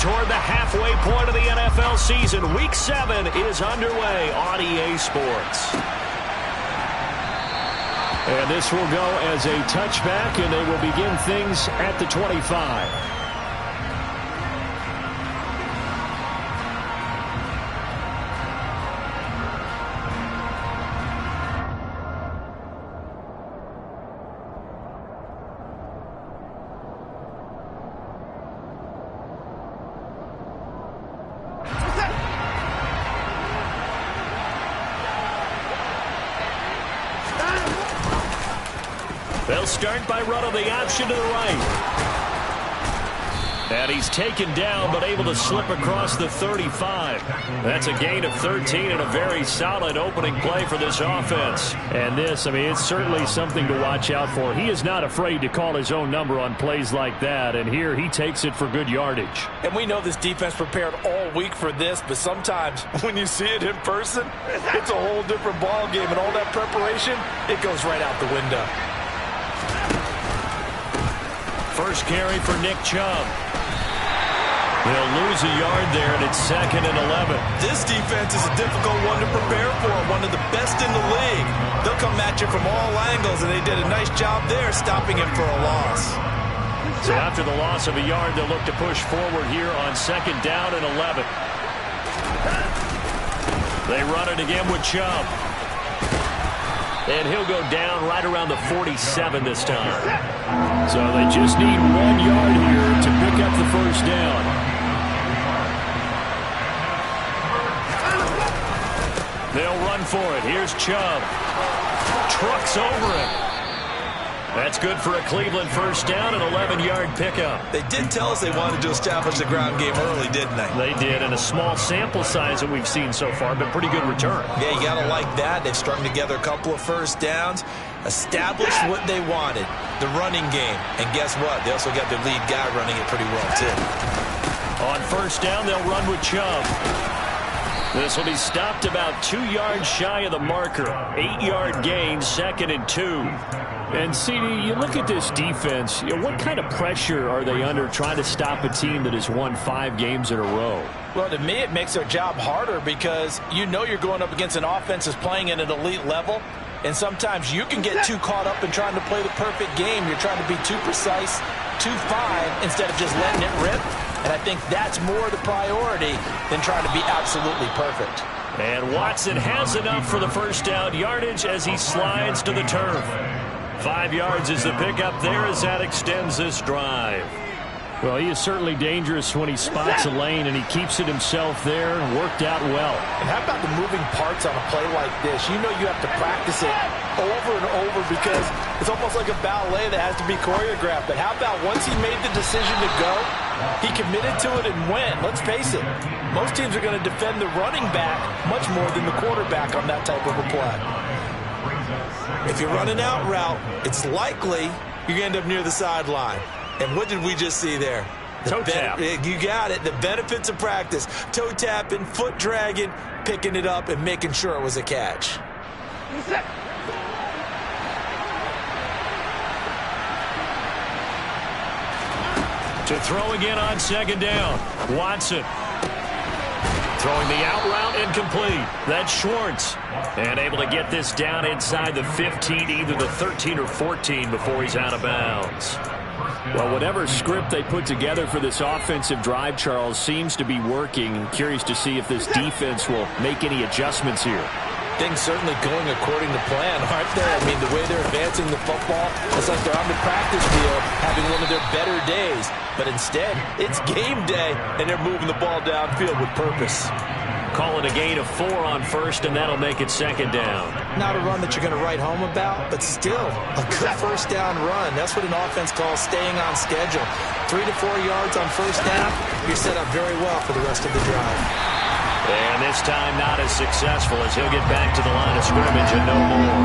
toward the halfway point of the NFL season. Week 7 is underway on EA Sports. And this will go as a touchback, and they will begin things at the 25. They'll start by running the option to the right. And he's taken down, but able to slip across the 35. That's a gain of 13 and a very solid opening play for this offense. And this, I mean, it's certainly something to watch out for. He is not afraid to call his own number on plays like that. And here he takes it for good yardage. And we know this defense prepared all week for this, but sometimes when you see it in person, it's a whole different ball game. And all that preparation, it goes right out the window. First carry for Nick Chubb. They'll lose a yard there, and it's 2nd and 11. This defense is a difficult one to prepare for, one of the best in the league. They'll come at you from all angles, and they did a nice job there stopping him for a loss. So after the loss of a yard, they'll look to push forward here on 2nd down and 11. They run it again with Chubb. And he'll go down right around the 47 this time. So they just need 1 yard here to pick up the first down. They'll run for it. Here's Chubb. Trucks over it. That's good for a Cleveland first down and 11-yard pickup. They did tell us they wanted to establish the ground game early, didn't they? They did, and a small sample size that we've seen so far, but pretty good return. Yeah, you got to like that. They've strung together a couple of first downs, established what they wanted, the running game. And guess what? They also got their lead guy running it pretty well, too. On first down, they'll run with Chubb. This will be stopped about 2 yards shy of the marker. 8-yard gain, 2nd and 2. And, CD, you look at this defense, what kind of pressure are they under trying to stop a team that has won 5 games in a row? Well, to me, it makes their job harder because you know you're going up against an offense that's playing at an elite level, and sometimes you can get too caught up in trying to play the perfect game. You're trying to be too precise, too fine, instead of just letting it rip. And I think that's more the priority than trying to be absolutely perfect. And Watson has enough for the first down yardage as he slides to the turf. 5 yards is the pickup there as that extends this drive. Well, he is certainly dangerous when he spots a lane, and he keeps it himself there and worked out well. And how about the moving parts on a play like this? You know you have to practice it over and over because it's almost like a ballet that has to be choreographed. But how about once he made the decision to go, he committed to it and went. Let's face it, most teams are going to defend the running back much more than the quarterback on that type of a play. If you're running out route, it's likely you're going to end up near the sideline. And what did we just see there? Toe tap. You got it. The benefits of practice. Toe tapping, foot dragging, picking it up, and making sure it was a catch. To throw again on 2nd down. Watson. Throwing the out route incomplete. That's Schwartz. And able to get this down inside the 15, either the 13 or 14 before he's out of bounds. Well, whatever script they put together for this offensive drive, Charles, seems to be working. I'm curious to see if this defense will make any adjustments here. Things certainly going according to plan, aren't they? I mean, the way they're advancing the football, it's like they're on the practice field having one of their better days. But instead, it's game day, and they're moving the ball downfield with purpose. Call it a gain of 4 on first, and that'll make it 2nd down. Not a run that you're going to write home about, but still a good first down run. That's what an offense calls staying on schedule. 3 to 4 yards on first down, you're set up very well for the rest of the drive. And this time not as successful as he'll get back to the line of scrimmage and no more.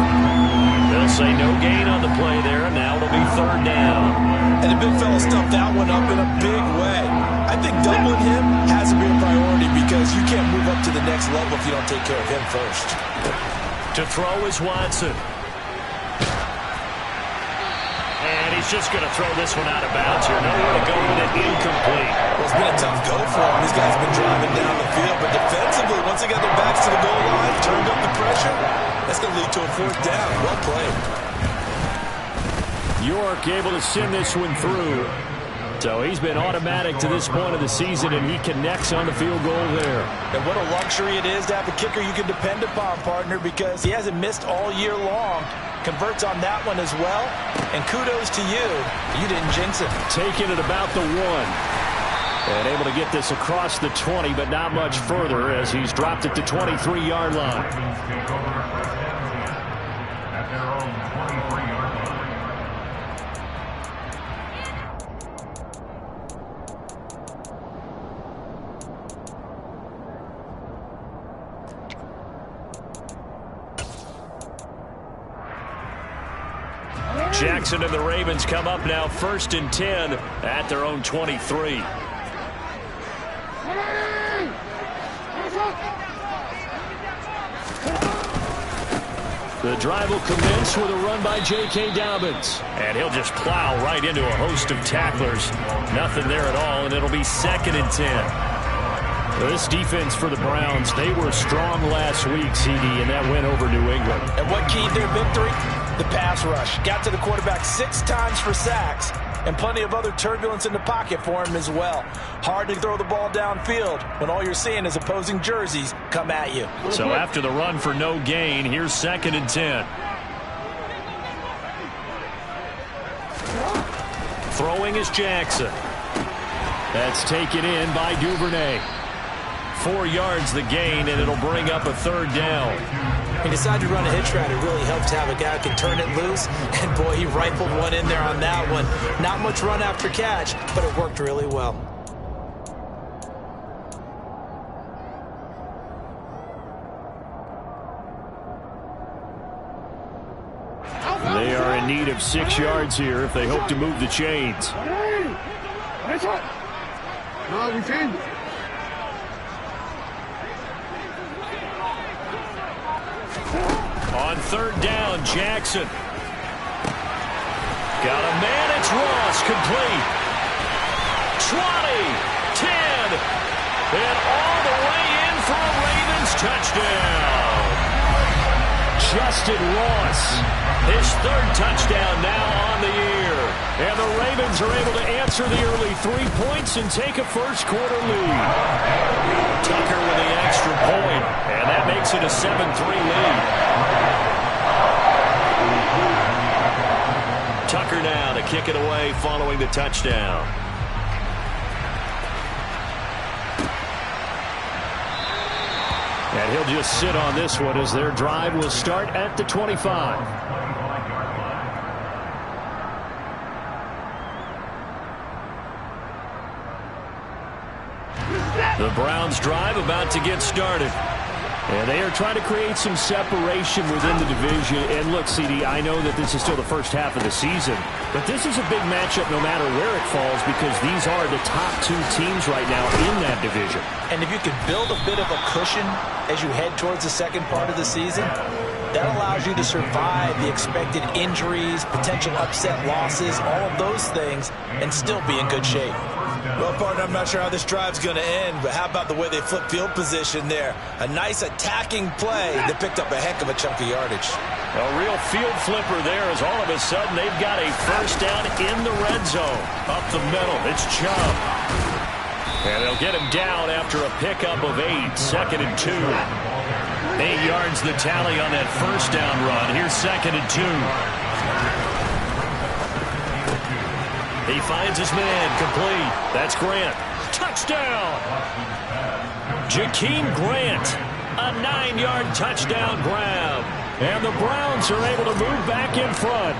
They'll say no gain on the play there, and now it'll be 3rd down. And the big fella stuffed that one up in a big way. I think doubling him has to be a priority because you can't move up to the next level if you don't take care of him first. To throw is Watson. And he he's just going to throw this one out of bounds here. Nowhere to go with it. Incomplete. Well, it's been a tough go for him. These guys have been driving down the field, but defensively, once they got their backs to the goal line, turned up the pressure, that's going to lead to a fourth down. Well played. York able to send this one through. So he's been automatic to this point of the season, and he connects on the field goal there. And what a luxury it is to have a kicker you can depend upon, partner, because he hasn't missed all year long. Converts on that one as well. And kudos to you. You didn't jinx it. Taking it about the 1. And able to get this across the 20, but not much further as he's dropped it to 23-yard line. Jackson and the Ravens come up now 1st and 10 at their own 23. The drive will commence with a run by J.K. Dobbins. And he'll just plow right into a host of tacklers. Nothing there at all, and it'll be 2nd and 10. This defense for the Browns, they were strong last week, CD, and that went over New England. And what keyed their victory? The pass rush. Got to the quarterback 6 times for sacks, and plenty of other turbulence in the pocket for him as well. Hard to throw the ball downfield when all you're seeing is opposing jerseys come at you. So after the run for no gain, here's 2nd and 10. Throwing is Jackson. That's taken in by Duvernay. 4 yards the gain, and it'll bring up a 3rd down. He decided to run a hitch route. It really helped to have a guy who can turn it loose. And, boy, he rifled one in there on that one. Not much run after catch, but it worked really well. They are in need of 6 yards here if they hope to move the chains. On 3rd down, Jackson. Got a man, it's Ross, complete. 20, 10, and all the way in for a Ravens touchdown. Justin Ross, his 3rd touchdown now on the year. And the Ravens are able to answer the early 3 points and take a first-quarter lead. Tucker with the extra point, and that makes it a 7-3 lead. Tucker now to kick it away following the touchdown. And he'll just sit on this one as their drive will start at the 25. The Browns drive about to get started. And they are trying to create some separation within the division. And look, CD, I know that this is still the first half of the season, but this is a big matchup no matter where it falls because these are the top 2 teams right now in that division. And if you could build a bit of a cushion as you head towards the second part of the season, that allows you to survive the expected injuries, potential upset losses, all of those things, and still be in good shape. Well, partner, I'm not sure how this drive's going to end, but how about the way they flip field position there? A nice attacking play that picked up a heck of a chunk of yardage. A real field flipper there as all of a sudden they've got a first down in the red zone. Up the middle, it's Chubb. And they'll get him down after a pickup of 8, 2nd and 2. 8 yards the tally on that first down run. Here's 2nd and 2. He finds his man, complete. That's Grant. Touchdown! Jakeem Grant, a 9-yard touchdown grab. And the Browns are able to move back in front.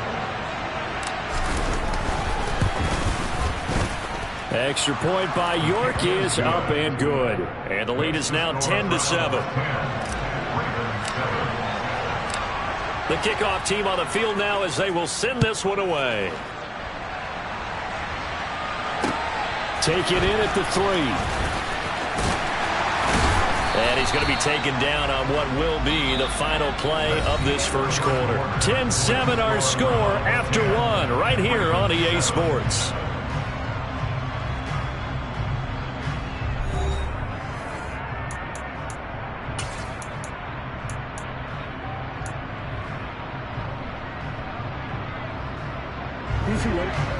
Extra point by York is up and good. And the lead is now 10-7. The kickoff team on the field now as they will send this one away. Take it in at the 3. And he's going to be taken down on what will be the final play of this first quarter. 10-7 our score after one right here on EA Sports.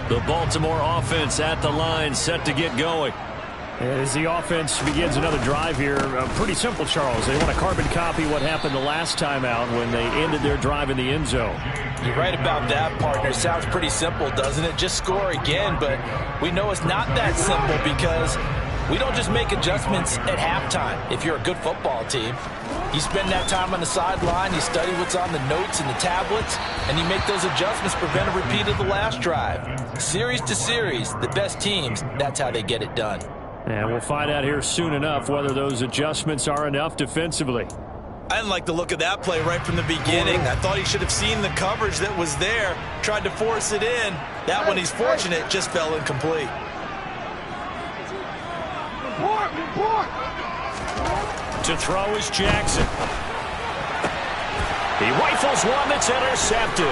The Baltimore offense at the line, set to get going. As the offense begins another drive here, pretty simple, Charles. They want to carbon copy what happened the last time out when they ended their drive in the end zone. You're right about that, partner. Sounds pretty simple, doesn't it? Just score again, but we know it's not that simple because we don't just make adjustments at halftime if you're a good football team. You spend that time on the sideline, you study what's on the notes and the tablets, and you make those adjustments, prevent a repeat of the last drive. Series to series, the best teams, that's how they get it done. And we'll find out here soon enough whether those adjustments are enough defensively. I didn't like the look of that play right from the beginning. I thought he should have seen the coverage that was there, tried to force it in. That one, he's fortunate, just fell incomplete. To throw is Jackson. He rifles one that's intercepted.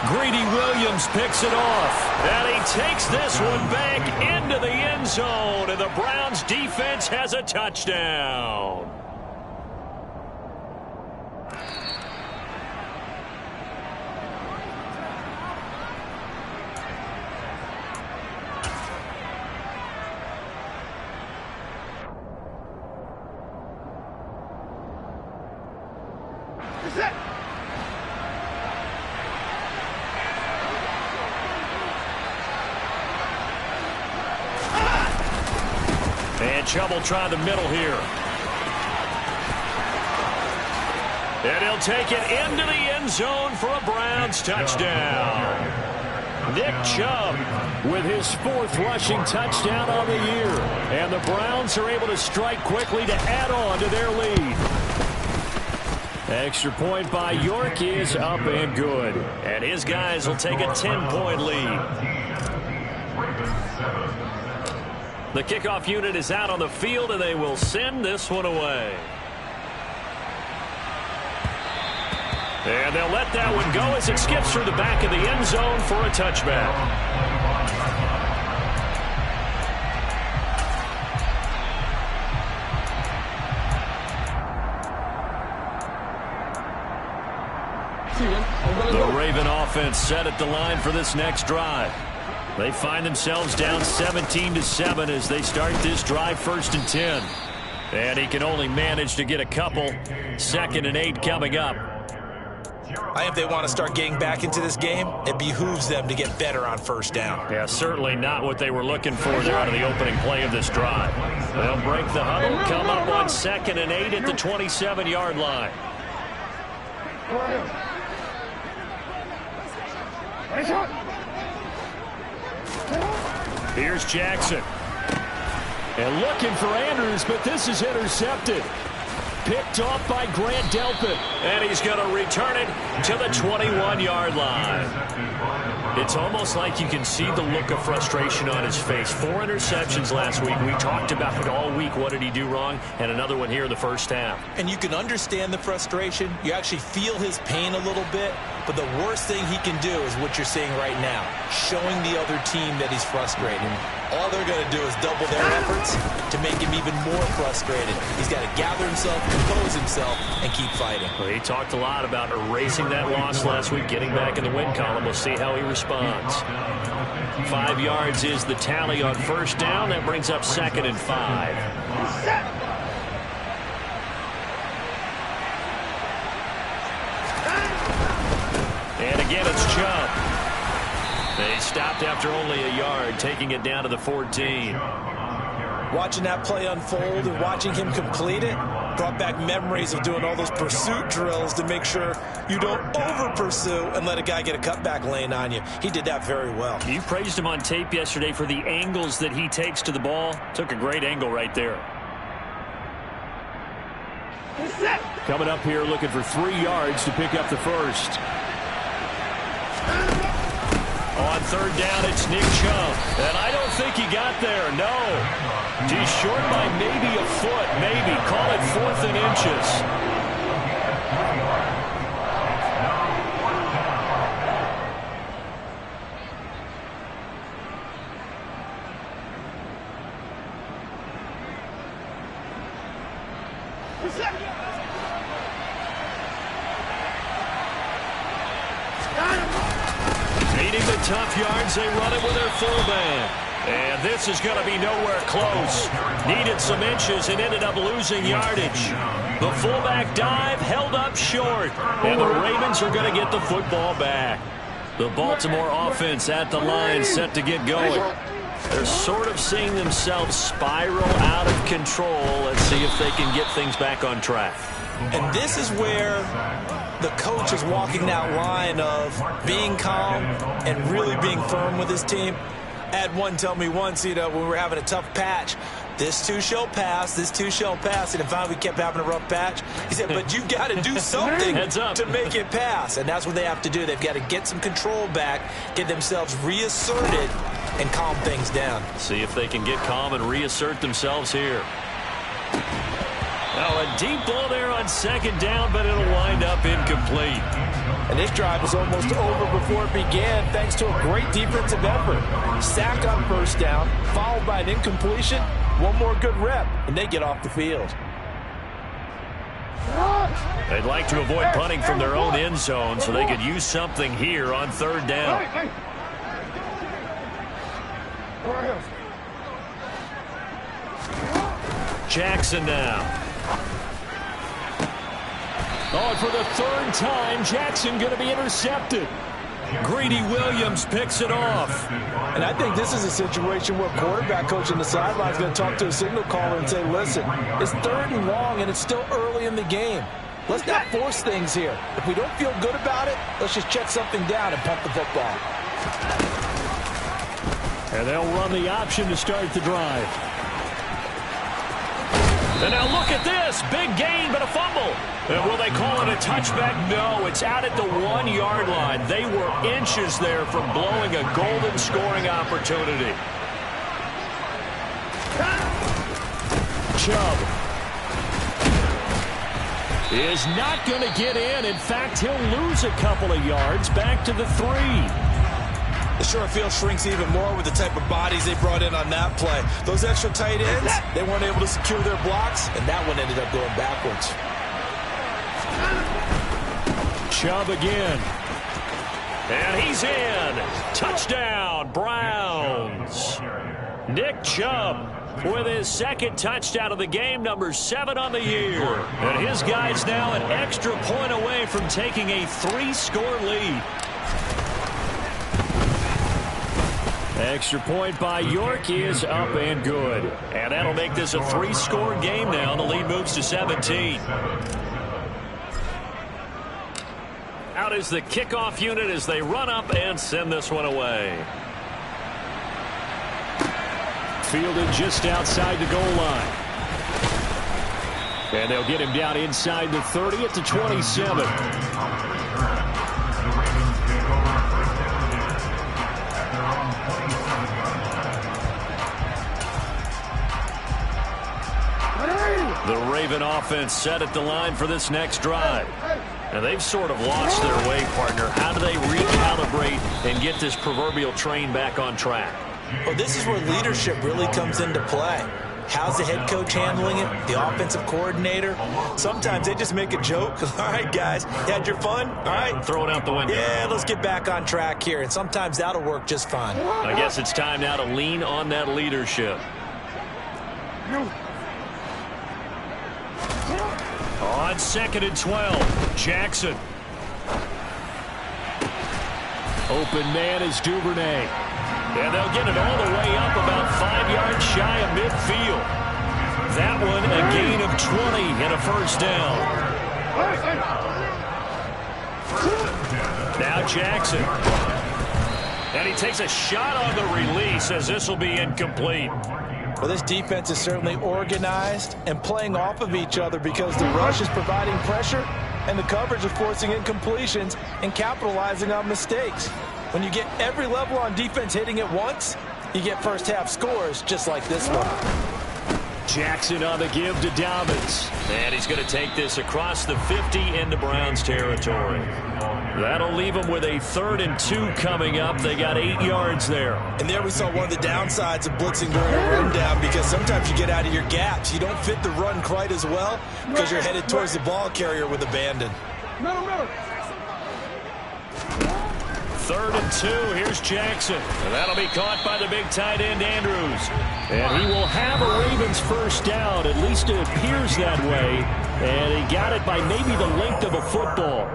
Greedy Williams picks it off. And he takes this one back into the end zone. And the Browns defense has a touchdown. And Chubb will try the middle here. And he'll take it into the end zone for a Browns touchdown. Nick Chubb with his fourth rushing touchdown on the year. And the Browns are able to strike quickly to add on to their lead. Extra point by York is up and good. And his guys will take a 10-point lead. The kickoff unit is out on the field, and they will send this one away. And they'll let that one go as it skips through the back of the end zone for a touchback. The Raven offense set at the line for this next drive. They find themselves down 17-7 as they start this drive, 1st and 10. And he can only manage to get a couple. 2nd and 8 coming up. I think if they want to start getting back into this game, it behooves them to get better on 1st down. Yeah, certainly not what they were looking for there out of the opening play of this drive. They'll break the huddle, come up on 2nd and 8 at the 27-yard line. Here's Jackson. And looking for Andrews, but this is intercepted. Picked off by Grant Delpit. And he's going to return it to the 21-yard line. It's almost like you can see the look of frustration on his face. 4 interceptions last week. We talked about it all week. What did he do wrong? And another one here in the first half. And you can understand the frustration. You actually feel his pain a little bit. But the worst thing he can do is what you're seeing right now, showing the other team that he's frustrated. All they're going to do is double their efforts to make him even more frustrated. He's got to gather himself, compose himself, and keep fighting. Well, he talked a lot about erasing that loss last week, getting back in the win column. We'll see how he responds. 5 yards is the tally on 1st down. That brings up 2nd and 5. And again, it's Chubb. They stopped after only a yard, taking it down to the 14. Watching that play unfold and watching him complete it brought back memories of doing all those pursuit drills to make sure you don't over-pursue and let a guy get a cutback lane on you. He did that very well. You praised him on tape yesterday for the angles that he takes to the ball. Took a great angle right there. Coming up here looking for 3 yards to pick up the first. On third down, it's Nick Chubb. And I don't think he got there, no. He's short by maybe a foot, maybe. Call it 4th and inches. Needing the tough yards, they run it with their fullback. And this is going to be nowhere close. Needed some inches and ended up losing yardage. The fullback dive held up short. And the Ravens are going to get the football back. The Baltimore offense at the line set to get going. They're sort of seeing themselves spiral out of control. Let's see if they can get things back on track. And this is where the coach is walking that line of being calm and really being firm with his team. I had one tell me once, when we were having a tough patch, this too shall pass, this too shall pass. And finally we kept having a rough patch. He said, but you got to do something to make it pass. And that's what they have to do. They've got to get some control back, get themselves reasserted, and calm things down. See if they can get calm and reassert themselves here. Now a deep ball there on second down, but it'll wind up incomplete. And this drive was almost over before it began thanks to a great defensive effort. Sack on first down, followed by an incompletion. One more good rep, and they get off the field. They'd like to avoid punting from their own end zone so they could use something here on third down. Jackson now. Oh, for the third time, Jackson going to be intercepted. Greedy Williams picks it off. And I think this is a situation where quarterback coach on the sideline is going to talk to a signal caller and say, listen, it's 3rd and long, and it's still early in the game. Let's not force things here. If we don't feel good about it, let's just check something down and pump the football. And they'll run the option to start the drive. And now look at this. Big gain, but a fumble. And will they call it a touchback? No, it's out at the 1-yard line. They were inches there from blowing a golden scoring opportunity. Chubb is not going to get in. In fact, he'll lose a couple of yards back to the 3. The short field shrinks even more with the type of bodies they brought in on that play. Those extra tight ends, they weren't able to secure their blocks, and that one ended up going backwards. Chubb again. And he's in. Touchdown, Browns. Nick Chubb with his 2nd touchdown of the game, number 7 on the year. And his guy's now an extra point away from taking a 3-score lead. Extra point by York is up and good. And that'll make this a 3-score game now. The lead moves to 17. Out is the kickoff unit as they run up and send this one away. Fielded just outside the goal line. And they'll get him down inside the 30 at the 27. The Raven offense set at the line for this next drive. And they've sort of lost their way, partner. How do they recalibrate and get this proverbial train back on track? Well, this is where leadership really comes into play. How's the head coach handling it? The offensive coordinator? Sometimes they just make a joke. All right, guys, you had your fun? All right. Throw it out the window. Yeah, let's get back on track here. And sometimes that'll work just fine. I guess it's time now to lean on that leadership. On 2nd and 12, Jackson. Open man is Duvernay. And they'll get it all the way up about 5 yards shy of midfield. That one a gain of 20 and a first down. Now Jackson. And he takes a shot on the release as this will be incomplete. Well, this defense is certainly organized and playing off of each other because the rush is providing pressure and the coverage is forcing incompletions and capitalizing on mistakes. When you get every level on defense hitting at once, you get first half scores just like this one. Jackson on the give to Dobbins. And he's going to take this across the 50 into Browns territory. That'll leave them with a 3rd and 2 coming up. They got 8 yards there. And there we saw one of the downsides of blitzing during a rundown, because sometimes you get out of your gaps. You don't fit the run quite as well because you're headed towards the ball carrier with abandon. 3rd and 2. Here's Jackson. And that'll be caught by the big tight end, Andrews. And he will have a Ravens first down. At least it appears that way. And he got it by maybe the length of a football.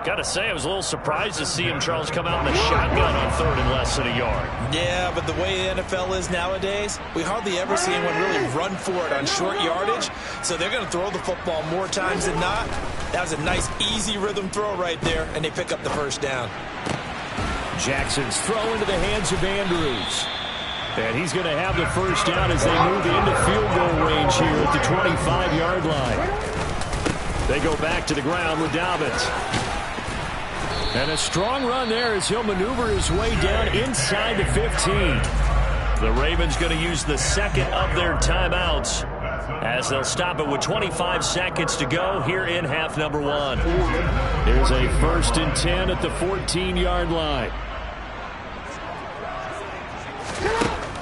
Got to say, I was a little surprised to see him, Charles, come out in the shotgun on 3rd and less than a yard. Yeah, but the way the NFL is nowadays, we hardly ever see anyone really run for it on short yardage. So they're going to throw the football more times than not. That was a nice, easy rhythm throw right there, and they pick up the first down. Jackson's throw into the hands of Andrews. And he's going to have the first down as they move into field goal range here at the 25-yard line. They go back to the ground with Dobbins. And a strong run there as he'll maneuver his way down inside the 15. The Ravens going to use the second of their timeouts as they'll stop it with 25 seconds to go here in half number 1. Here's a 1st and 10 at the 14-yard line.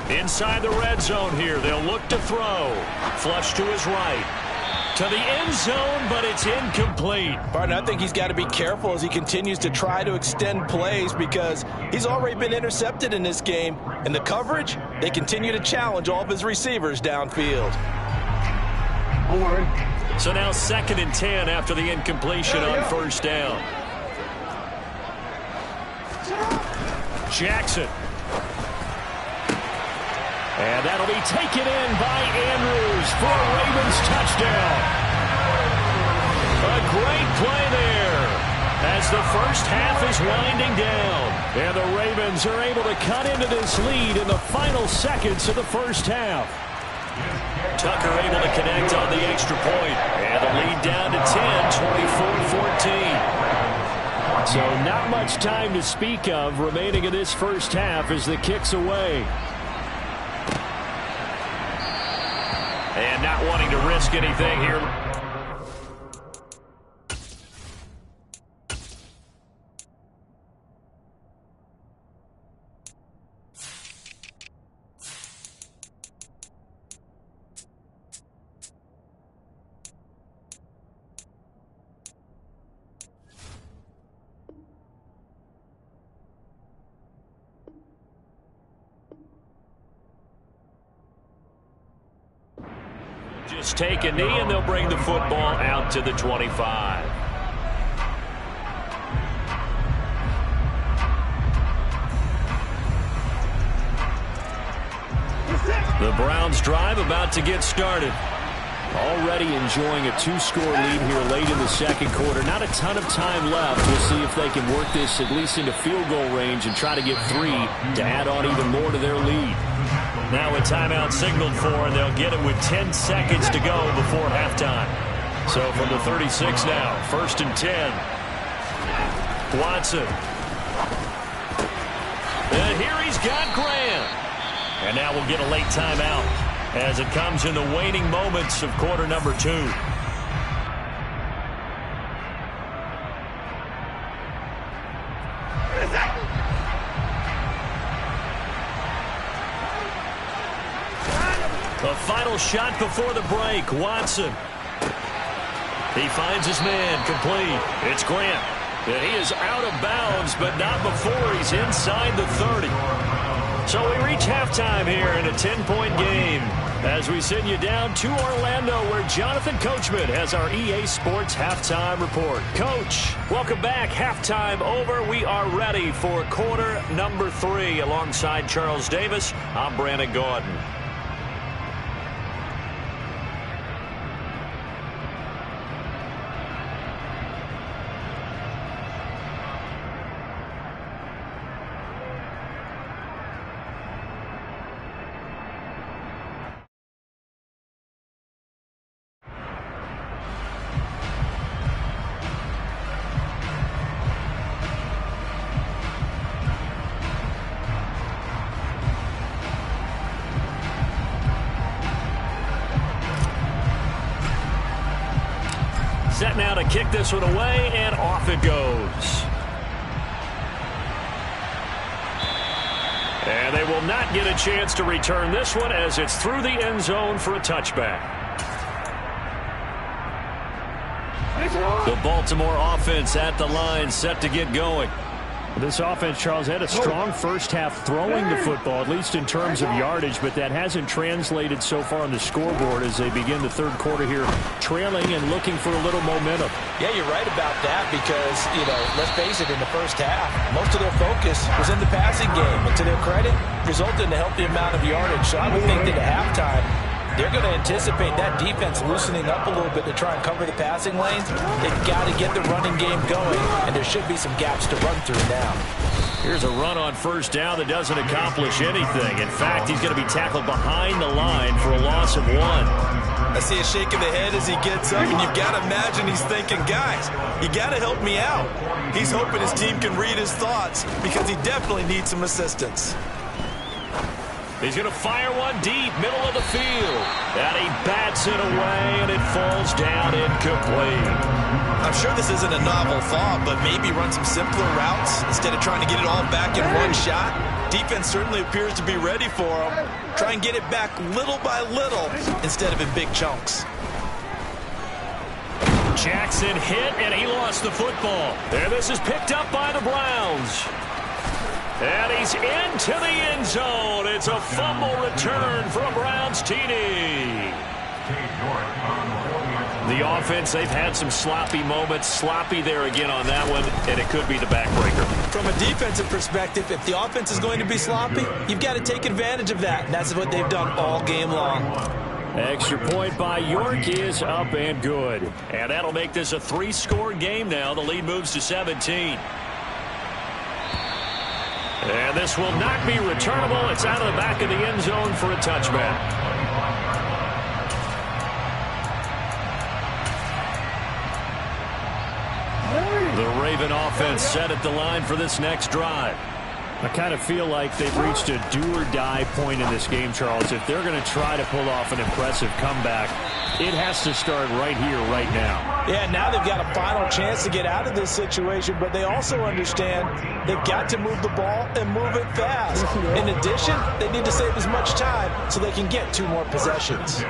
Inside the red zone here, they'll look to throw. Flush to his right. To the end zone, but it's incomplete. Barton, I think he's got to be careful as he continues to try to extend plays, because he's already been intercepted in this game. And the coverage, they continue to challenge all of his receivers downfield. So now 2nd and 10 after the incompletion on first down. Jackson. And that'll be taken in by Andrews for a Ravens touchdown. A great play there as the first half is winding down. And the Ravens are able to cut into this lead in the final seconds of the first half. Tucker able to connect on the extra point. And the lead down to 10, 24-14. So not much time to speak of remaining in this first half as the kick's away. And not wanting to risk anything here. Just take a knee, and they'll bring the football out to the 25. The Browns drive about to get started. Already enjoying a 2-score lead here late in the second quarter. Not a ton of time left. We'll see if they can work this at least into field goal range and try to get 3 to add on even more to their lead. Now a timeout signaled for, and they'll get it with 10 seconds to go before halftime. So from the 36 now, 1st and 10. Watson. And here he's got Graham. And now we'll get a late timeout as it comes in the waning moments of quarter number 2. A final shot before the break. Watson. He finds his man, complete. It's Grant. And he is out of bounds, but not before he's inside the 30. So we reach halftime here in a 10-point game as we send you down to Orlando, where Jonathan Coachman has our EA Sports halftime report. Coach, welcome back. Halftime over. We are ready for quarter number 3 alongside Charles Davis. I'm Brandon Gordon. to kick this one away, and off it goes. And they will not get a chance to return this one as it's through the end zone for a touchback. The Baltimore offense at the line, set to get going. This offense, Charles, had a strong first half throwing the football, at least in terms of yardage, but that hasn't translated so far on the scoreboard as they begin the third quarter here, trailing and looking for a little momentum. Yeah, you're right about that because, let's face it, in the first half, most of their focus was in the passing game. And to their credit, resulted in a healthy amount of yardage. So I would think that at halftime, they're going to anticipate that defense loosening up a little bit to try and cover the passing lanes. They've got to get the running game going, and there should be some gaps to run through now. Here's a run on first down that doesn't accomplish anything. In fact, he's going to be tackled behind the line for a loss of 1. I see a shake of the head as he gets up, and you've got to imagine he's thinking, guys, you got to help me out. He's hoping his team can read his thoughts because he definitely needs some assistance. He's going to fire one deep, middle of the field. And he bats it away, and it falls down incomplete. I'm sure this isn't a novel thought, but maybe run some simpler routes instead of trying to get it all back in one shot. Defense certainly appears to be ready for him. Try and get it back little by little instead of in big chunks. Jackson hit, and he lost the football. And this is picked up by the Browns. And he's into the end zone. It's a fumble return for a Browns TD. The offense, they've had some sloppy moments. Sloppy there again on that one, and it could be the backbreaker. From a defensive perspective, if the offense is going to be sloppy, you've got to take advantage of that. And that's what they've done all game long. Extra point by York is up and good. And that'll make this a 3-score game now. The lead moves to 17. And this will not be returnable. It's out of the back of the end zone for a touchback. The Raven offense set at the line for this next drive. I kind of feel like they've reached a do-or-die point in this game, Charles. If they're going to try to pull off an impressive comeback, it has to start right here, right now. Yeah, now they've got a final chance to get out of this situation, but they also understand they've got to move the ball and move it fast. In addition, they need to save as much time so they can get 2 more possessions.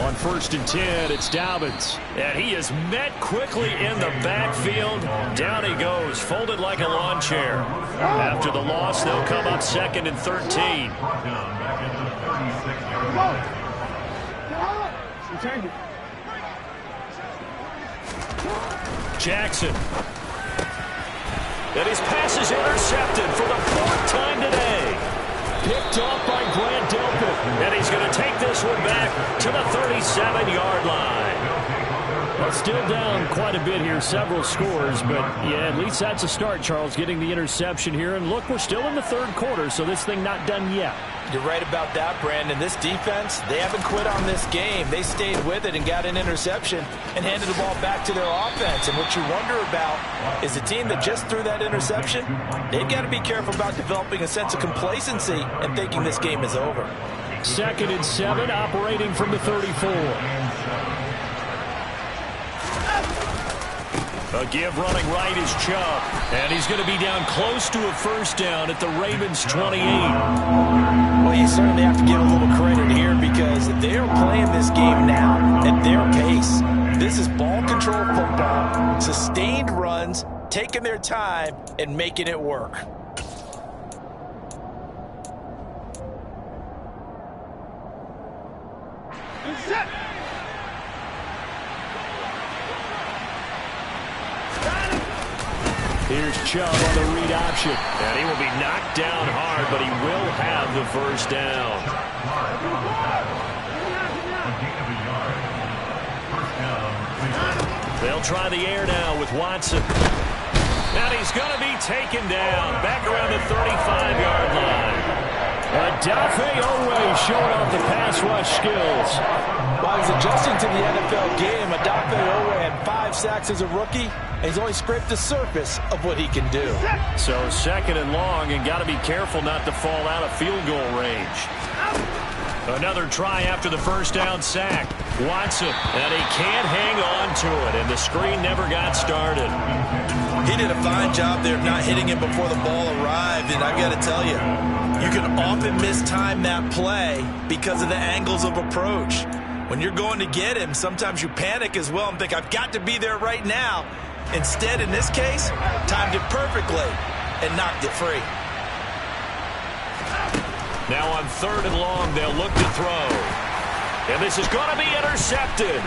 On 1st and 10, it's Dobbins. And he is met quickly in the backfield. Down he goes, folded like a lawn chair. After the loss, they'll come up 2nd and 13. Jackson. And his pass is intercepted for the 4th time today. Picked off by Grant Delpit. And he's going to take this one back to the 37-yard line. Well, still down quite a bit here, several scores, but yeah, at least that's a start, Charles, getting the interception here. And look, we're still in the 3rd quarter, so this thing not done yet. You're right about that, Brandon. This defense, they haven't quit on this game. They stayed with it and got an interception and handed the ball back to their offense. And what you wonder about is the team that just threw that interception, they've got to be careful about developing a sense of complacency and thinking this game is over. 2nd and 7, operating from the 34. A give running right is Chubb. And he's going to be down close to a 1st down at the Ravens' 28. Well, you certainly have to give a little credit here because they're playing this game now at their pace. This is ball control football, sustained runs, taking their time, and making it work. Here's Chubb on the read option. And he will be knocked down hard, but he will have the 1st down. They'll try the air now with Watson. And he's going to be taken down back around the 35-yard line. Adafe Owe showing off the pass rush skills. While he's adjusting to the NFL game, Adafe Owe had 5 sacks as a rookie. He's only scraped the surface of what he can do. So 2nd and long, and got to be careful not to fall out of field goal range. Another try after the first down sack. Watson, and he can't hang on to it, and the screen never got started. He did a fine job there of not hitting him before the ball arrived, and I've got to tell you, you can often mistime that play because of the angles of approach. When you're going to get him, sometimes you panic as well and think, I've got to be there right now. Instead, in this case, timed it perfectly and knocked it free. Now on 3rd and long, they'll look to throw. And this is going to be intercepted.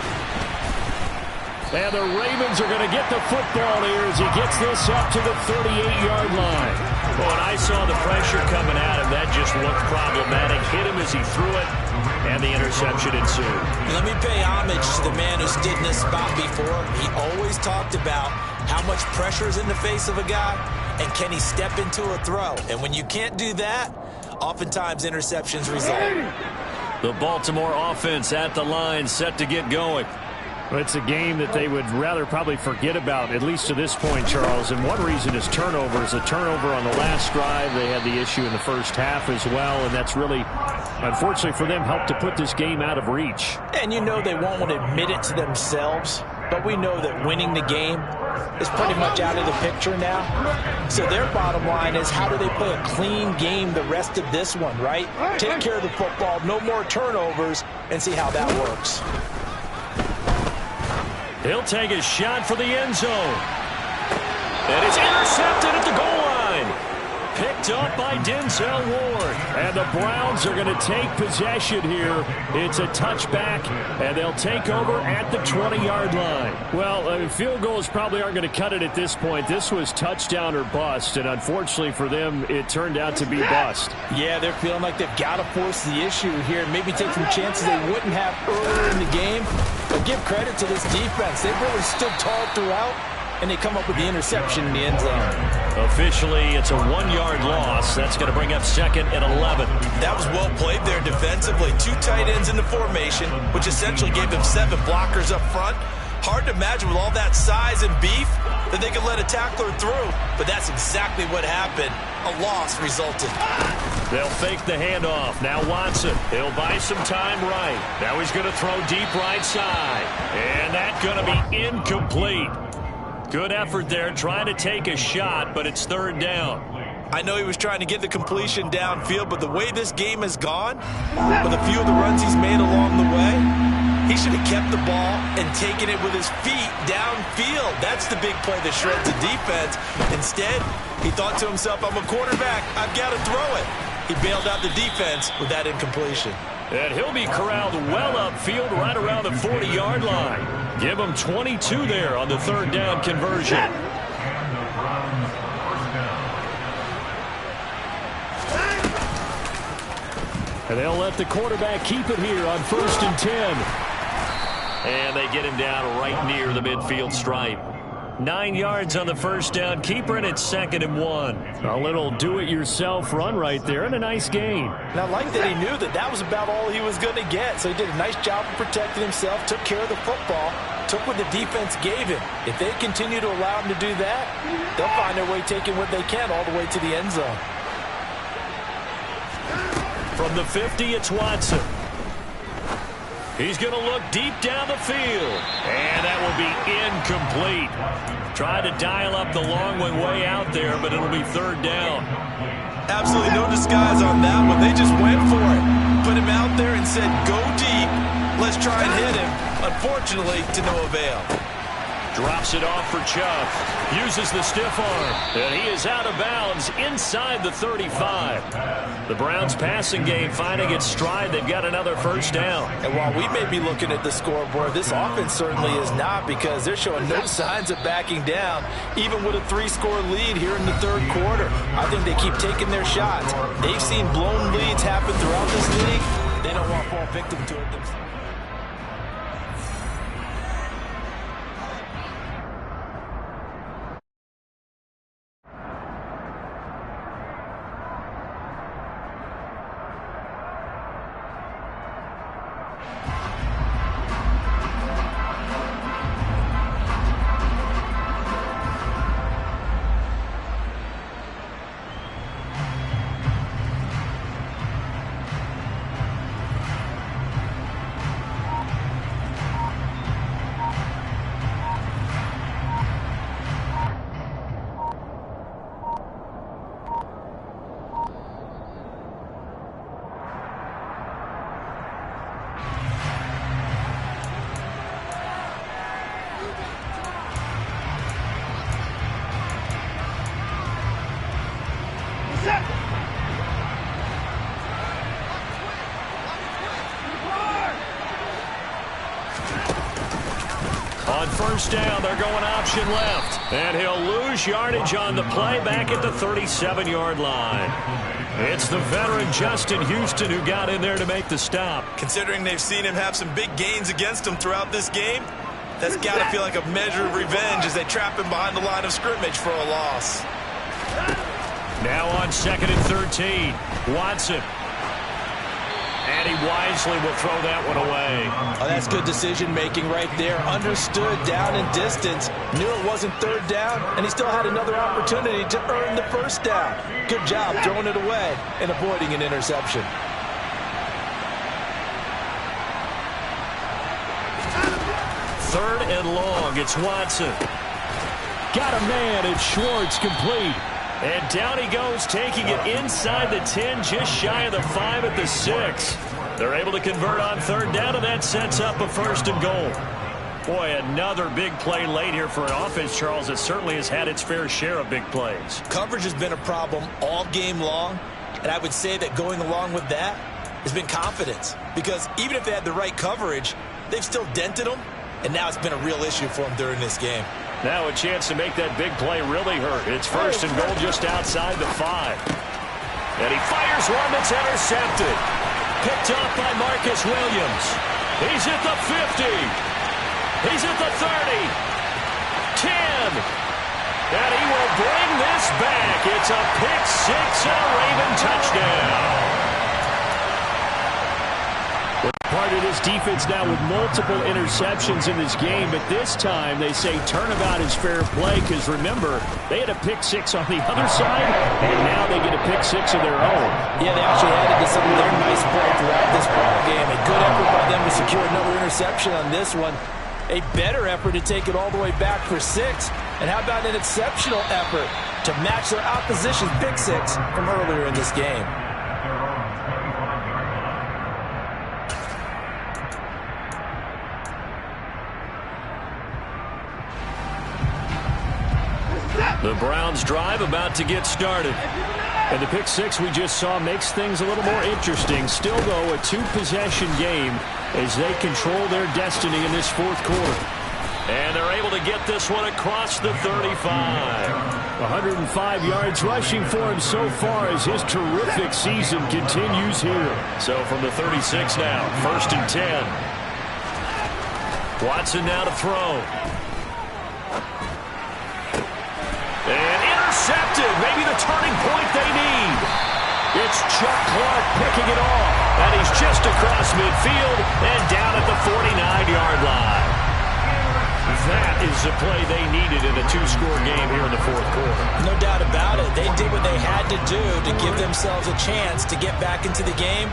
And the Ravens are going to get the football here as he gets this up to the 38-yard line. Well, when I saw the pressure coming at him, that just looked problematic. Hit him as he threw it, and the interception ensued. Let me pay homage to the man who stood in this spot before. He always talked about how much pressure is in the face of a guy, and can he step into a throw. And when you can't do that, oftentimes interceptions result. The Baltimore offense at the line, set to get going. Well, it's a game that they would rather probably forget about, at least to this point, Charles. And one reason is turnovers. A turnover on the last drive. They had the issue in the first half as well, and that's really, unfortunately for them, helped to put this game out of reach. And you know they won't want to admit it to themselves, but we know that winning the game is pretty much out of the picture now. So their bottom line is, how do they play a clean game the rest of this one, right? Take care of the football, no more turnovers, and see how that works. He'll take a shot for the end zone. And it's intercepted at the goal line. Picked up by Denzel Ward. And the Browns are going to take possession here. It's a touchback, and they'll take over at the 20-yard line. Well, field goals probably aren't going to cut it at this point. This was touchdown or bust, and unfortunately for them, it turned out to be bust. Yeah, they're feeling like they've got to force the issue here, maybe take some chances they wouldn't have earlier in the game. But give credit to this defense. They've really stood tall throughout, and they come up with the interception in the end zone. Officially, it's a 1-yard loss. That's going to bring up 2nd and 11. That was well played there defensively. 2 tight ends in the formation, which essentially gave them 7 blockers up front. Hard to imagine with all that size and beef that they could let a tackler through, but that's exactly what happened. A loss resulted. They'll fake the handoff. Now Watson. He'll buy some time right. Now he's going to throw deep right side. And that's going to be incomplete. Good effort there trying to take a shot, but it's 3rd down. I know he was trying to get the completion downfield, but the way this game has gone, with a few of the runs he's made along the way, he should have kept the ball and taken it with his feet downfield. That's the big play that shreds the defense. Instead, he thought to himself, I'm a quarterback, I've got to throw it. He bailed out the defense with that incompletion. And he'll be corralled well upfield right around the 40-yard line. Give him 22 there on the 3rd down conversion. And they'll let the quarterback keep it here on 1st and 10. And they get him down right near the midfield stripe. 9 yards on the 1st down. Keeper, and it's 2nd and 1. A little do-it-yourself run right there, and a nice gain. And I like that he knew that that was about all he was going to get. So he did a nice job of protecting himself, took care of the football, took what the defense gave him. If they continue to allow him to do that, they'll find their way taking what they can all the way to the end zone. From the 50, it's Watson. He's going to look deep down the field. And that will be incomplete. Tried to dial up the long way out there, but it'll be 3rd down. Absolutely no disguise on that one. They just went for it. Put him out there and said, go deep. Let's try and hit him. Unfortunately, to no avail. Drops it off for Chubb. Uses the stiff arm. And he is out of bounds inside the 35. The Browns passing game finding its stride. They've got another 1st down. And while we may be looking at the scoreboard, this offense certainly is not, because they're showing no signs of backing down, even with a 3-score lead here in the 3rd quarter. I think they keep taking their shots. They've seen blown leads happen throughout this league. They don't want to fall victim to it themselves. On first down, they're going option left. And he'll lose yardage on the play back at the 37-yard line. It's the veteran Justin Houston who got in there to make the stop. Considering they've seen him have some big gains against them throughout this game, that's got to feel like a measure of revenge as they trap him behind the line of scrimmage for a loss. Now on 2nd and 13, Watson. And he wisely will throw that one away. Oh, that's good decision-making right there. Understood down and distance. Knew it wasn't third down, and he still had another opportunity to earn the first down. Good job throwing it away and avoiding an interception. Third and long, it's Watson. Got a man, it's Schwartz, complete. And down he goes, taking it inside the 10, just shy of the 5 at the 6. They're able to convert on third down, and that sets up a 1st and goal. Boy, another big play late here for an offense, Charles, that certainly has had its fair share of big plays. Coverage has been a problem all game long, and I would say that going along with that has been confidence. Because even if they had the right coverage, they've still dented them, and now it's been a real issue for them during this game. Now a chance to make that big play really hurt. It's 1st and goal just outside the 5. And he fires one that's intercepted. Picked up by Marcus Williams. He's at the 50. He's at the 30. 10. And he will bring this back. It's a pick 6 and a Raven touchdown. Part of this defense now with multiple interceptions in this game, but this time they say turnabout is fair play because, remember, they had a pick 6 on the other side, and now they get a pick 6 of their own. Yeah, they actually added to some of their nice play throughout this ball game. A good effort by them to secure another interception on this one. A better effort to take it all the way back for 6. And how about an exceptional effort to match their opposition's pick 6 from earlier in this game? The Browns drive about to get started. And the pick 6 we just saw makes things a little more interesting. Still, though, a 2-possession game as they control their destiny in this 4th quarter. And they're able to get this one across the 35. 105 yards rushing for him so far as his terrific season continues here. So from the 36 now, 1st and 10. Watson now to throw. And intercepted. Maybe the turning point they need. It's Chuck Clark picking it off. And he's just across midfield and down at the 49-yard line. That is the play they needed in a 2-score game here in the 4th quarter. No doubt about it. They did what they had to do to give themselves a chance to get back into the game.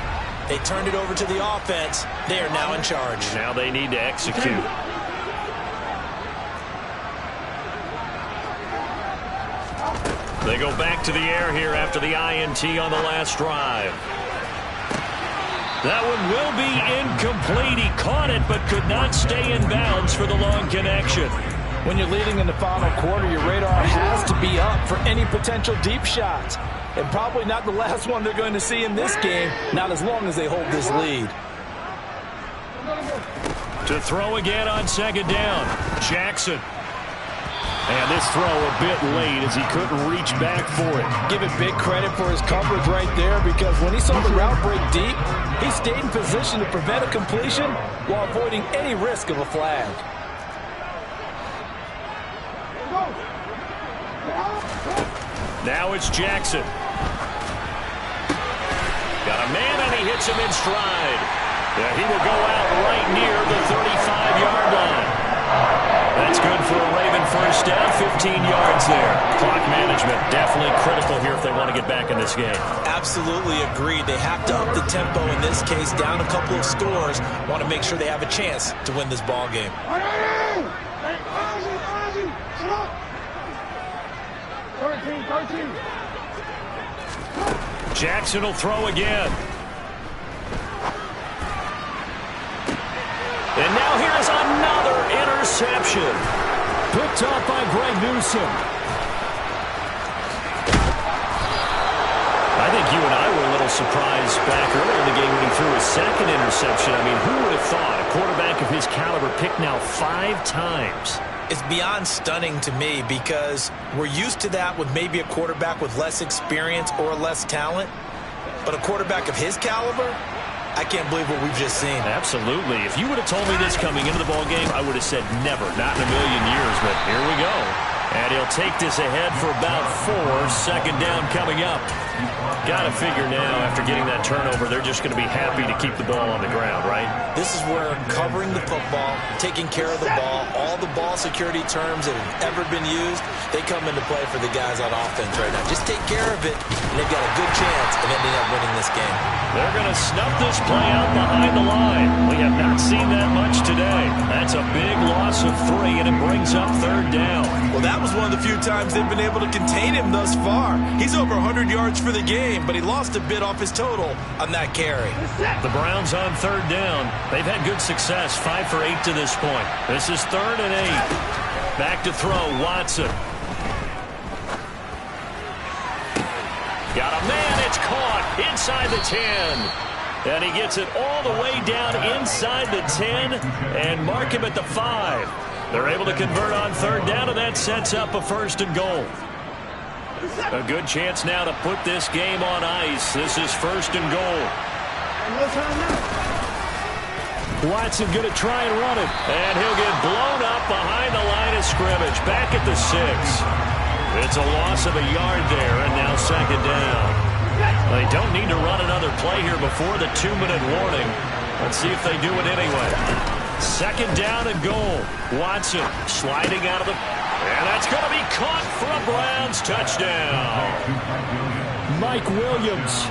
They turned it over to the offense. They are now in charge. Now they need to execute. They go back to the air here after the INT on the last drive. That one will be incomplete. He caught it but could not stay in bounds for the long connection. When you're leading in the final quarter, your radar has to be up for any potential deep shots. And probably not the last one they're going to see in this game, not as long as they hold this lead. To throw again on 2nd down, Jackson. And this throw a bit late as he couldn't reach back for it. Give it big credit for his coverage right there, because when he saw the route break deep, he stayed in position to prevent a completion while avoiding any risk of a flag. Now it's Jackson. Got a man and he hits him in stride. Yeah, he will go out right near the 35-yard line. That's good for a Raven first down, 15 yards there. Clock management definitely critical here if they want to get back in this game. Absolutely agreed. They have to up the tempo in this case, down a couple of scores. Want to make sure they have a chance to win this ball game. Jackson will throw again. And now here's another interception. Picked up by Greg Newsome. I think you and I were a little surprise back earlier in the game when he threw his second interception. I mean, who would have thought a quarterback of his caliber picked now 5 times? It's beyond stunning to me because we're used to that with maybe a quarterback with less experience or less talent. But a quarterback of his caliber, I can't believe what we've just seen. Absolutely. If you would have told me this coming into the ballgame, I would have said never, not in a million years. But here we go. And he'll take this ahead for about 4. Second down coming up. Got to figure now, after getting that turnover, they're just going to be happy to keep the ball on the ground, right? This is where covering the football, taking care of the ball, all the ball security terms that have ever been used, they come into play for the guys on offense right now. Just take care of it, and they've got a good chance of ending up winning this game. They're going to snuff this play out behind the line. We have not seen that much today. That's a big loss of 3, and it brings up third down. Well, that was one of the few times they've been able to contain him thus far. He's over 100 yards for the game, but he lost a bit off his total on that carry. The Browns on third down. They've had good success, 5 for 8 to this point. This is 3rd and 8. Back to throw, Watson. Got a man, it's caught inside the 10. And he gets it all the way down inside the 10 and mark him at the 5. They're able to convert on third down, and that sets up a 1st and goal. A good chance now to put this game on ice. This is 1st and goal. Watson going to try and run it. And he'll get blown up behind the line of scrimmage. Back at the 6. It's a loss of a yard there, and now 2nd down. They don't need to run another play here before the 2-minute warning. Let's see if they do it anyway. 2nd down and goal. Watson sliding out of the... And that's going to be caught for a Browns touchdown. Mike Williams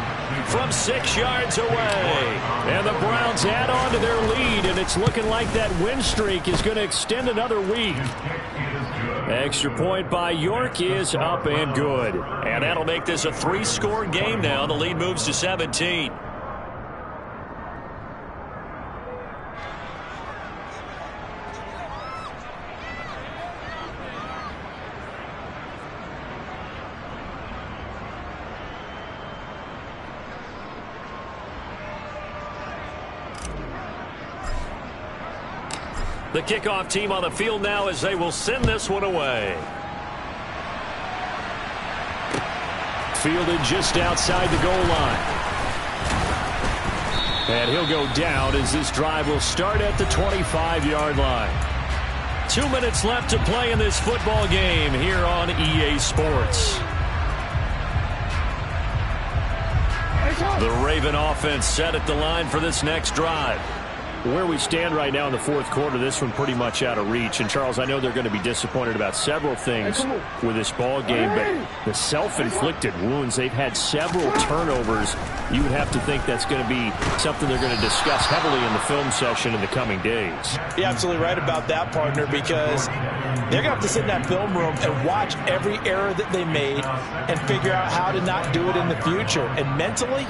from 6 yards away. And the Browns add on to their lead, and it's looking like that win streak is going to extend another week. Extra point by York is up and good. And that'll make this a 3-score game now. The lead moves to 17. The kickoff team on the field now as they will send this one away. Fielded just outside the goal line. And he'll go down as this drive will start at the 25-yard line. 2 minutes left to play in this football game here on EA Sports. The Raven offense set at the line for this next drive. Where we stand right now in the 4th quarter, this one pretty much out of reach. And, Charles, I know they're going to be disappointed about several things with this ball game, but the self-inflicted wounds, they've had several turnovers. You would have to think that's going to be something they're going to discuss heavily in the film session in the coming days. You're absolutely right about that, partner, because they're going to have to sit in that film room and watch every error that they made and figure out how to not do it in the future. And mentally,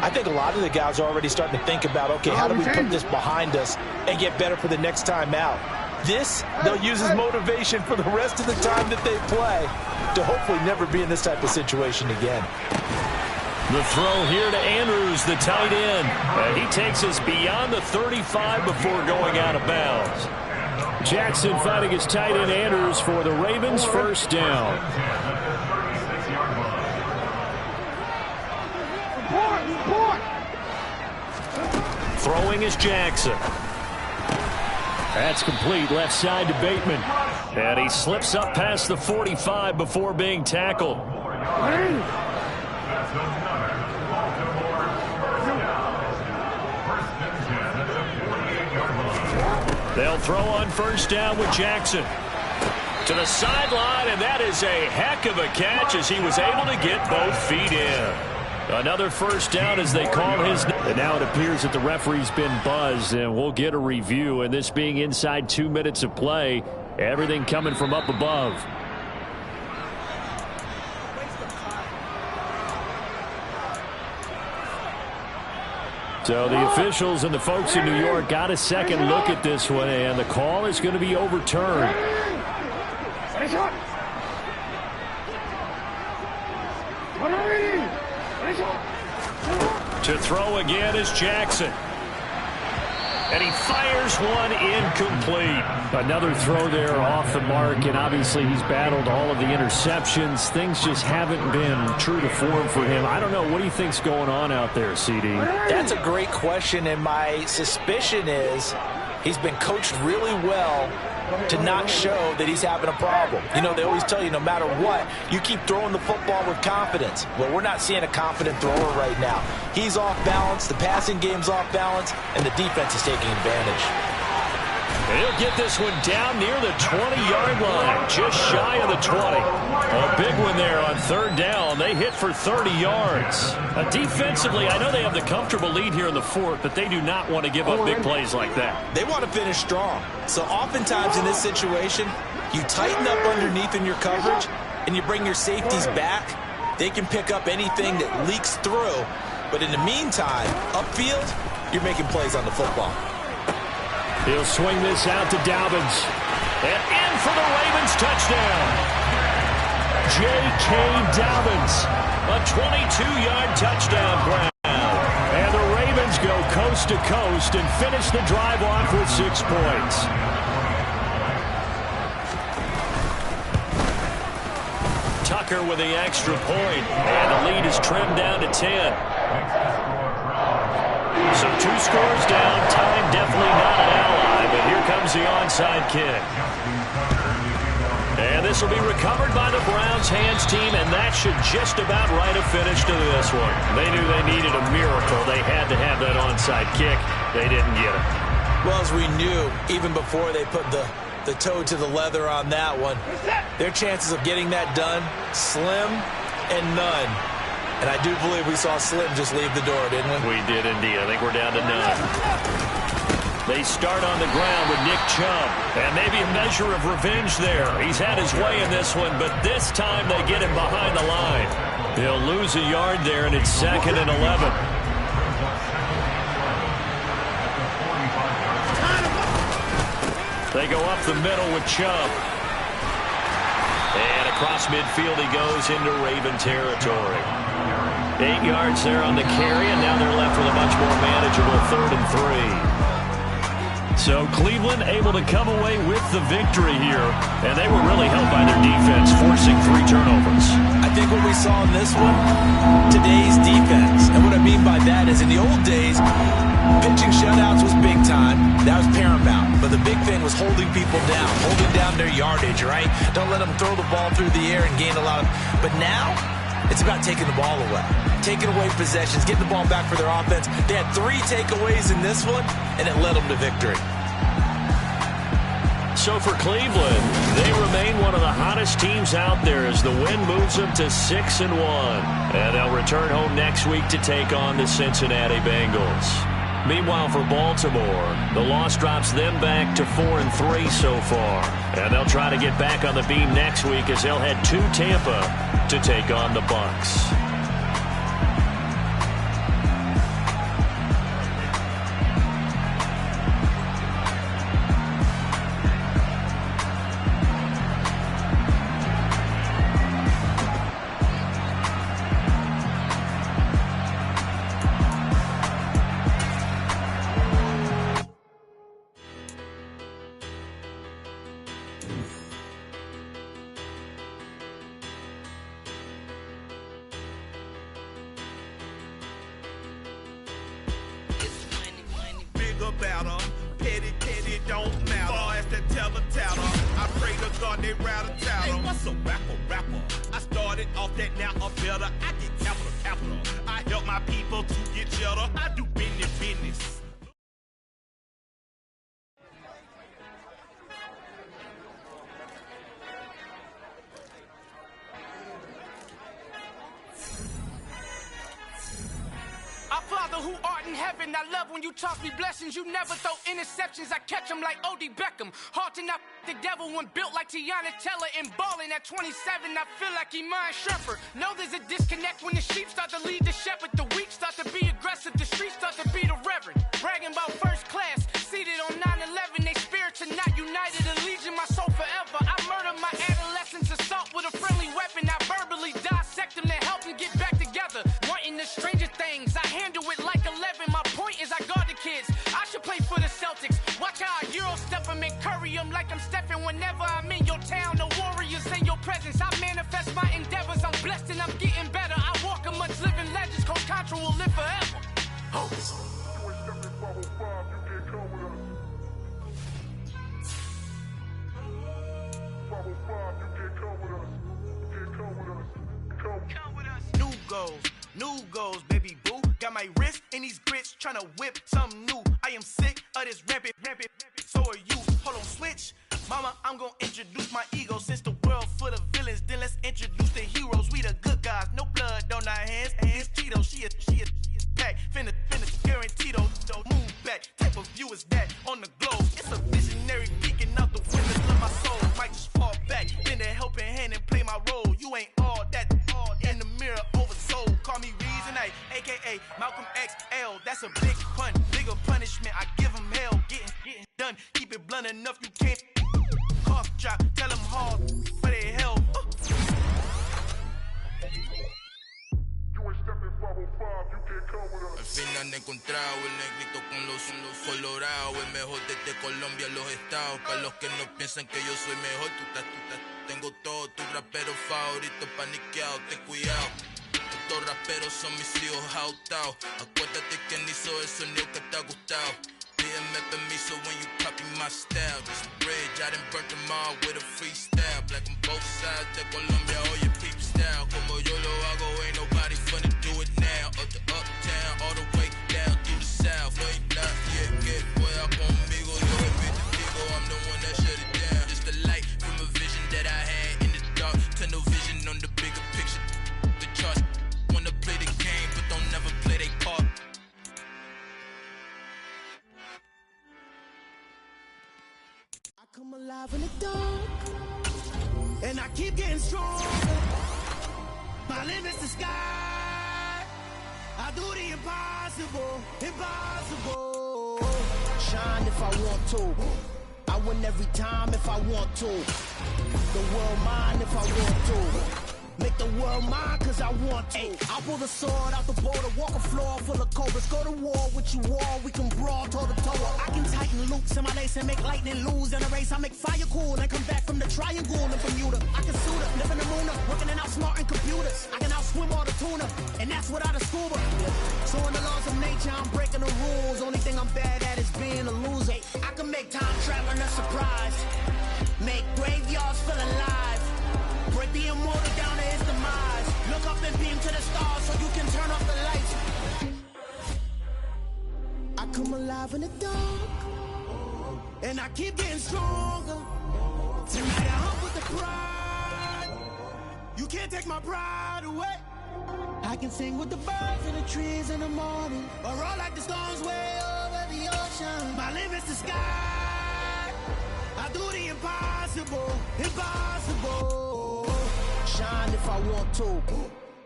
I think a lot of the guys are already starting to think about, okay, how do we put this behind us and get better for the next time out? This, they'll use as motivation for the rest of the time that they play to hopefully never be in this type of situation again. The throw here to Andrews, the tight end. And he takes us beyond the 35 before going out of bounds. Jackson fighting his tight end Andrews for the Ravens' 1st down. Throwing is Jackson. That's complete, left side to Bateman. And he slips up past the 45 before being tackled. They'll throw on 1st down with Jackson. To the sideline, and that is a heck of a catch as he was able to get both feet in. Another 1st down as they call his. And now it appears that the referee's been buzzed, and we'll get a review. And this being inside 2 minutes of play, everything coming from up above. So the officials and the folks in New York got a second look at this one, and the call is going to be overturned. To throw again is Jackson. And he fires one incomplete. Another throw there off the mark, and obviously he's battled all of the interceptions. Things just haven't been true to form for him. I don't know. What do you think's going on out there, CD? That's a great question, and my suspicion is he's been coached really well to not show that he's having a problem. You know, they always tell you no matter what, you keep throwing the football with confidence. Well, we're not seeing a confident thrower right now. He's off balance, the passing game's off balance, and the defense is taking advantage. And he'll get this one down near the 20-yard line, just shy of the 20. A big one there on third down. They hit for 30 yards. Defensively, I know they have the comfortable lead here in the fourth, but they do not want to give up big plays like that. They want to finish strong. So oftentimes in this situation, you tighten up underneath in your coverage, and you bring your safeties back. They can pick up anything that leaks through. But in the meantime, upfield, you're making plays on the football. He'll swing this out to Dobbins. And in for the Ravens touchdown. J.K. Dobbins, a 22-yard touchdown grab. And the Ravens go coast to coast and finish the drive off with 6 points. Tucker with the extra point. And the lead is trimmed down to 10. So 2 scores down, time definitely not an ally, but here comes the onside kick. And this will be recovered by the Browns hands team, and that should just about write a finish to this one. They knew they needed a miracle. They had to have that onside kick. They didn't get it. Well, as we knew, even before they put the toe to the leather on that one, their chances of getting that done, slim and none. And I do believe we saw Slim just leave the door, didn't we? We did indeed. I think we're down to none. They start on the ground with Nick Chubb. And maybe a measure of revenge there. He's had his way in this one, but this time they get him behind the line. He'll lose a yard there, and it's 2nd and 11. They go up the middle with Chubb. And across midfield he goes into Raven territory. 8 yards there on the carry, and now they're left with a much more manageable 3rd and 3. So Cleveland able to come away with the victory here, and they were really helped by their defense, forcing 3 turnovers. I think what we saw in this one, today's defense. And what I mean by that is in the old days, pitching shutouts was big time. That was paramount. But the big thing was holding people down, holding down their yardage, right? Don't let them throw the ball through the air and gain a lot of... But now, it's about taking the ball away. Taking away possessions, getting the ball back for their offense. They had 3 takeaways in this one, and it led them to victory. So for Cleveland, they remain one of the hottest teams out there as the win moves them to 6 and 1. And they'll return home next week to take on the Cincinnati Bengals. Meanwhile, for Baltimore, the loss drops them back to 4 and 3 so far. And they'll try to get back on the beam next week as they'll head to Tampa to take on the Bucs. Father who art in heaven, I love when you toss me blessings. You never throw interceptions, I catch them like O.D. Beckham. Hard to knock the devil when built like Tiana Teller. And balling at 27, I feel like Iman Shumpert. Know there's a disconnect when the sheep start to lead the shepherd. The weak start to be aggressive, the streets start to be the reverend. Bragging about first class, seated on 9/11. They spirits are not united, a legion, my soul forever. I murder my adolescence, assault with a friendly weapon. I verbally dissect them to help them get back together. Wanting the stranger things, I handle it New goals, baby boo. Got my wrist in these grits, tryna whip something new. I am sick of this rampant. So are you. Hold on, switch. Mama, I'm gonna introduce my ego. Since the world full of villains, then let's introduce the heroes. We the good guys, no blood on our hands. Hands Tito, she a pack. Finna guarantee those move back. Type of view is that on the globe. It's a visionary peeking out the windows of my soul. Might just fall back, lend a helping hand and play my role. You ain't all that in the mirror oversold. Call me Reason A, aka Malcolm XL. That's a big pun, bigger punishment. I give him hell, getting done. Keep it blunt enough, you can't cough drop. Tell them hard, for they hell. Al fin han encontrado el negrito con los colorados. El mejor desde Colombia, los estados. Para los que no piensan que yo soy mejor, tengo todos tus raperos favoritos paniqueados. Ten cuidado, estos raperos son mis hijos jautados. Acuérdate quién hizo el sonido que te ha gustado. Pídeme permiso when you copy my style. This bridge, I done burnt them all with a freestyle. Black on both sides de Colombia, oye peep style. Como yo lo hago, ain't nobody finna do it now. Up to uptown, all the way down through the south. No hay nadie que pueda conmigo. Yo repito, digo, I'm the one that shut it down. Just the light from a vision that I had in the dark. Tunnel vision on the bigger picture. The charts wanna play the game, but don't never play their part. Come alive in the dark, and I keep getting stronger. My limit's the sky. I do the impossible. Shine if I want to. I win every time if I want to. The world mine if I want to. Make the world mine cause I want to. I pull the sword out the border, walk a floor full of cobras. Go to war with you all, we can brawl toe to toe. I can tighten loops in my lace and make lightning lose in a race. I make fire cool and come back from the triangle in Bermuda. I can suit up, live in the moon up, working and outsmarting computers. I can outswim all the tuna, and that's without a scuba. So in the laws of nature, I'm breaking the rules. Only thing I'm bad at is being a loser. I can make time traveling a surprise, make graveyards feel alive. Break the immortal down to his demise. Look up and beam to the stars so you can turn off the lights. I come alive in the dark, and I keep getting stronger. Tonight I hunt with the pride. You can't take my pride away. I can sing with the birds and the trees in the morning, or roll like the storms way over the ocean. My limit's the sky. I do the impossible. Shine if I want to.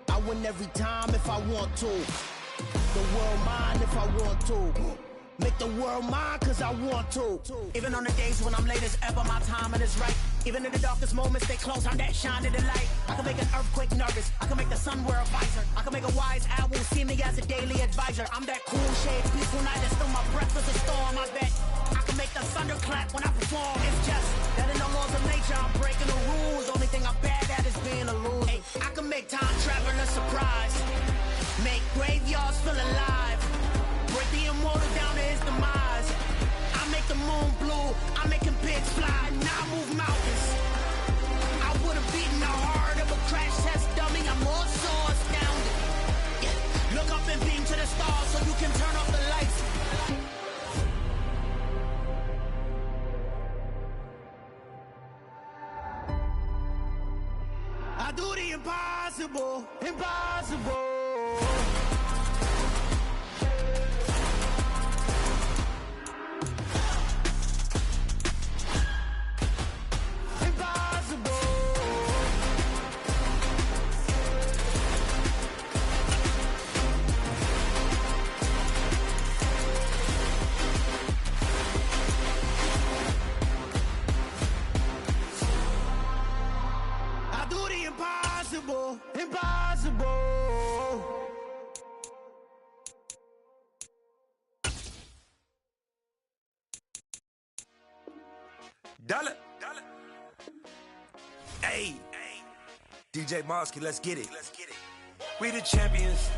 I win every time if I want to. The world mine if I want to. Make the world mine cause I want to. Even on the days when I'm late as ever, my timing is right. Even in the darkest moments, stay close, I'm that shining the light. I can make an earthquake nervous, I can make the sun wear a visor. I can make a wise owl see me as a daily advisor. I'm that cool shade, peaceful night, and still my breath is a storm. I bet I can make the thunder clap when I perform. It's just that in the laws of nature, I'm breaking the rules. Only thing I'm bad at is being a loser. Hey, I can make time traveling a surprise, make graveyards feel alive. Break the immortal down to his demise. I make the moon blue, I make him pigs fly. Now I move mountains. I would've beaten the heart of a crash test dummy. I'm more so astounded. Yeah. Look up and beam to the stars so you can turn off the lights. I do the impossible. Impossible. Dollar. Hey. DJ Mosky, let's get it. We the champions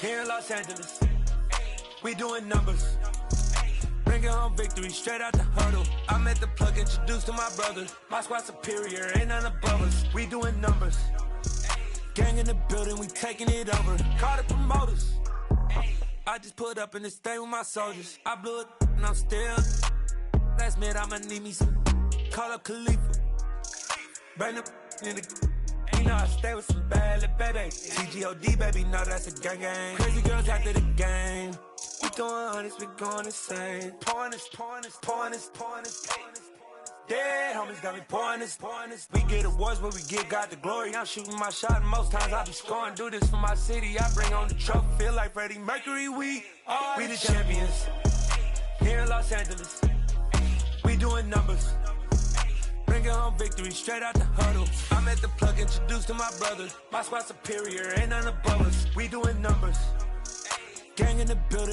here in Los Angeles. We doing numbers. Bring Bringing home victory straight out the huddle. I met the plug, introduced to my brother. My squad superior, ain't none above us. We doing numbers. Gang in the building, we taking it over. Call the promoters. I just put up in this thing with my soldiers. I blew it and I'm still. Last minute I'ma need me some. Call up Khalifa. Bring the in the. You know I stay with some bad little baby. TGOD baby, no that's a gang gang. Crazy girls after the game. We going honest, we going insane. Pouring this. Dead homies got me pouring this. We get awards, but we give God the glory. I'm shooting my shot, and most times I be scoring. Do this for my city, I bring on the trophy. Feel like Freddie Mercury, we the champions. Here in Los Angeles, we doing numbers. Bringing home victory straight out the huddle. I met the plug, introduced to my brother. My squad superior, ain't none above us. We doing numbers. Gang in the building.